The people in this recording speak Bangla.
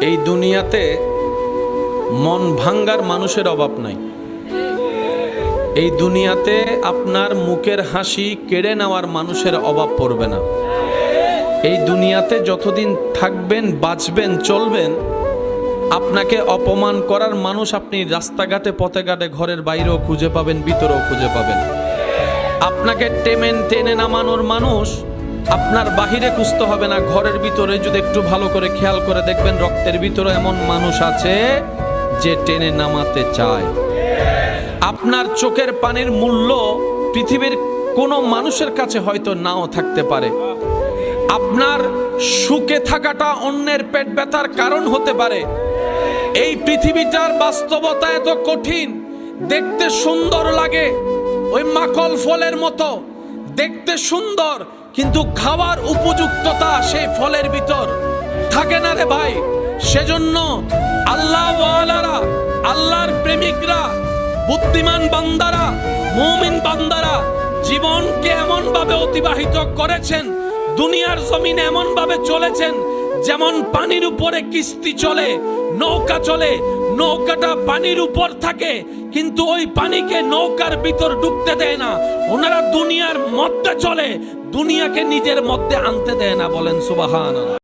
এই দুনিয়াতে মন ভাঙ্গার মানুষের অভাব নাই। এই দুনিয়াতে আপনার মুখের হাসি কেড়ে নেওয়ার মানুষের অভাব পড়বে না। এই দুনিয়াতে যতদিন থাকবেন, বাঁচবেন, চলবেন, আপনাকে অপমান করার মানুষ আপনি রাস্তাঘাটে, পথে ঘাটে, ঘরের বাইরেও খুঁজে পাবেন, ভিতরেও খুঁজে পাবেন। আপনাকে টেনে নামানোর মানুষ আপনার বাহিরে খুঁজতে হবে না, ঘরের ভিতরে যদি একটু ভালো করে খেয়াল করে দেখবেন, রক্তের ভিতরে এমন মানুষ আছে যে টেনে নামাতে চায়। আপনার চোখের পানির মূল্য পৃথিবীর কোনো মানুষের কাছে হয়তো নাও থাকতে পারে। আপনার সুখে থাকাটা অন্যের পেট ব্যথার কারণ হতে পারে। এই পৃথিবীটার বাস্তবতা এত কঠিন, দেখতে সুন্দর লাগে, ওই মাখন ফলের মতো দেখতে সুন্দর, কিন্তু খাওয়ার উপযুক্ততা সেই ফলের ভিতর থাকে না রে ভাই। সেজন্য আল্লাহ ওয়ালারা, আল্লাহর প্রেমিকরা, বুদ্ধিমান বান্দারা, মুমিন বান্দারা জীবনকে এমন ভাবে অতিবাহিত করেছেন, দুনিয়ার জমিনে এমন ভাবে চলেছেন যেমন পানির উপরে কিস্তি চলে, নৌকা চলে, নৌকাটা পানির উপর থাকে কিন্তু ওই পানিকে নৌকার ভিতর ঢুকতে দেয় না। ওনারা দুনিয়ার মধ্যে চলে, দুনিয়াকে নিজের মধ্যে আনতে দেয় না। বলেন সুবহানাল্লাহ।